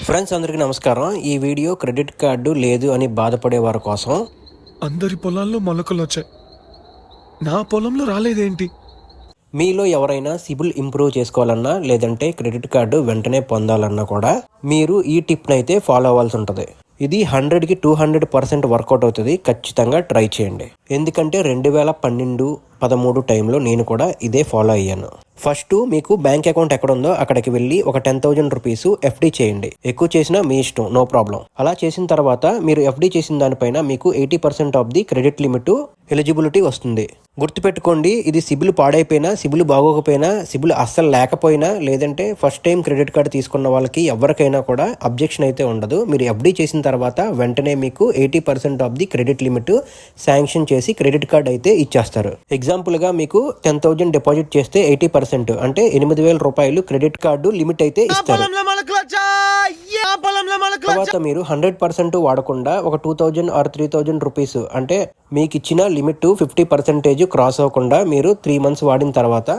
Friends అందరికీ నమస్కారం. ఈ వీడియో క్రెడిట్ కార్డు లేదు అని బాధపడే వారి కోసం. అందరి పొలాల్లో మొలకలు వచ్చాయి, నా పొలంలో రాలేదేంటి? మీలో ఎవరైనా సిబిల్ ఇంప్రూవ్ చేసుకోవాలన్నా లేదంటే క్రెడిట్ కార్డు వెంటనే పొందాలన్నా కూడా మీరు ఈ టిప్ని అయితే ఫాలో అవ్వాల్సి ఉంటుంది. ఇది 100కి 200% వర్కౌట్ అవుతుంది. ఖచ్చితంగా ట్రై చేయండి. ఎందుకంటే 2012-13 టైంలో నేను కూడా ఇదే ఫాలో అయ్యాను. ఫస్ట్ మీకు బ్యాంక్ అకౌంట్ ఎక్కడ ఉందో అక్కడికి వెళ్ళి ఒక 10,000 రూపీస్ ఎఫ్డి చేయండి. ఎక్కువ చేసినా మీ ఇష్టం, నో ప్రాబ్లం. అలా చేసిన తర్వాత మీరు ఎఫ్డి చేసిన దానిపైన మీకు 80% of the credit limit eligibility వస్తుంది. గుర్తుపెట్టుకోండి, ఇది సిబిల్ పాడైపోయినా, సిబిల్ బాగోకపోయినా, సిబిల్ అస్సలు లేకపోయినా, లేదంటే ఫస్ట్ టైం క్రెడిట్ కార్డు తీసుకున్న వాళ్ళకి ఎవరికైనా కూడా అబ్జెక్షన్ అయితే ఉండదు. మీరు ఎఫ్డి చేసిన తర్వాత వెంటనే మీకు 80% of the credit limit sanction చేసి క్రెడిట్ కార్డ్ అయితే ఇచ్చేస్తారు. ఎగ్జాంపుల్గా మీకు 10,000 డిపాజిట్ చేస్తే 80% అంటే 8,000 రూపాయలు క్రెడిట్ కార్డు లిమిట్ అయితే ఇస్తారు. తర్వాత మీరు 100% వాడకుండా ఒక 2,000 ఆర్ 3,000 రూపీస్ అంటే మీకు ఇచ్చిన లిమిట్ 50% క్రాస్ అవ్వకుండా మీరు 3 months వాడిన తర్వాత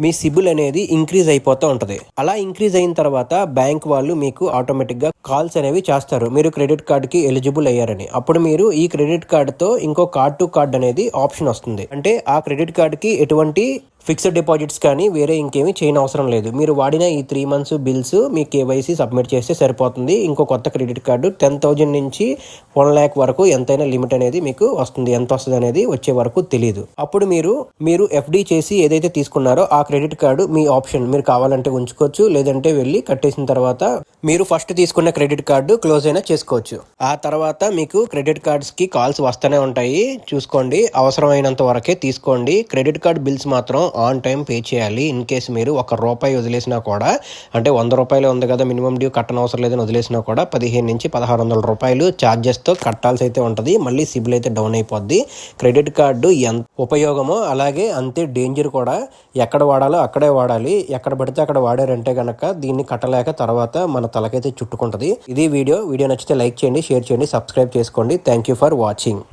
మీ సిబిల్ అనేది ఇంక్రీజ్ అయిపోతూ ఉంటుంది. అలా ఇంక్రీజ్ అయిన తర్వాత బ్యాంక్ వాళ్ళు మీకు ఆటోమేటిక్గా కాల్స్ అనేవి చేస్తారు, మీరు క్రెడిట్ కార్డ్కి ఎలిజిబుల్ అయ్యారని. అప్పుడు మీరు ఈ క్రెడిట్ కార్డుతో ఇంకో కార్డ్ టు కార్డ్ అనేది ఆప్షన్ వస్తుంది. అంటే ఆ క్రెడిట్ కార్డ్కి ఎటువంటి ఫిక్స్డ్ డిపాజిట్స్ కానీ వేరే ఇంకేమీ చేయని అవసరం లేదు. మీరు వాడిన ఈ 3 months బిల్స్ మీ కేవైసీ సబ్మిట్ చేస్తే సరిపోతుంది. ఇంకో కొత్త క్రెడిట్ కార్డు 10,000 నుంచి 1 lakh వరకు ఎంతైనా లిమిట్ అనేది మీకు వస్తుంది. ఎంత వస్తుంది అనేది వచ్చే వరకు తెలియదు. అప్పుడు మీరు ఎఫ్డి చేసి ఏదైతే తీసుకున్నారో ఆ క్రెడిట్ కార్డు మీ ఆప్షన్. మీరు కావాలంటే ఉంచుకోవచ్చు, లేదంటే వెళ్ళి కట్టేసిన తర్వాత మీరు ఫస్ట్ తీసుకున్న క్రెడిట్ కార్డు క్లోజ్ అయినా చేసుకోవచ్చు. ఆ తర్వాత మీకు క్రెడిట్ కార్డ్స్కి కాల్స్ వస్తూనే ఉంటాయి. చూసుకోండి, అవసరమైనంత వరకే తీసుకోండి. క్రెడిట్ కార్డ్ బిల్స్ మాత్రం ఆన్ టైం పే చేయాలి. ఇన్ కేసు మీరు ₹1 వదిలేసినా కూడా, అంటే ₹100 ఉంది కదా మినిమం డ్యూ కట్టనవసరం లేదని వదిలేసినా కూడా 1,500 నుంచి 1,600 రూపాయలు ఛార్జెస్తో కట్టాల్సి అయితే ఉంటుంది. మళ్ళీ సిబిల్ అయితే డౌన్ అయిపోద్ది. క్రెడిట్ కార్డు ఎంత ఉపయోగమో అలాగే అంతే డేంజర్ కూడా. ఎక్కడ వాడాలో అక్కడే వాడాలి. ఎక్కడ పడితే అక్కడ వాడారంటే కనుక దీన్ని కట్టలేక తర్వాత మన తలకైతే చుట్టుకుంటుంది. ఇది వీడియో నచ్చితే లైక్ చేయండి, షేర్ చేయండి, సబ్స్క్రైబ్ చేసుకోండి. Thank you for watching.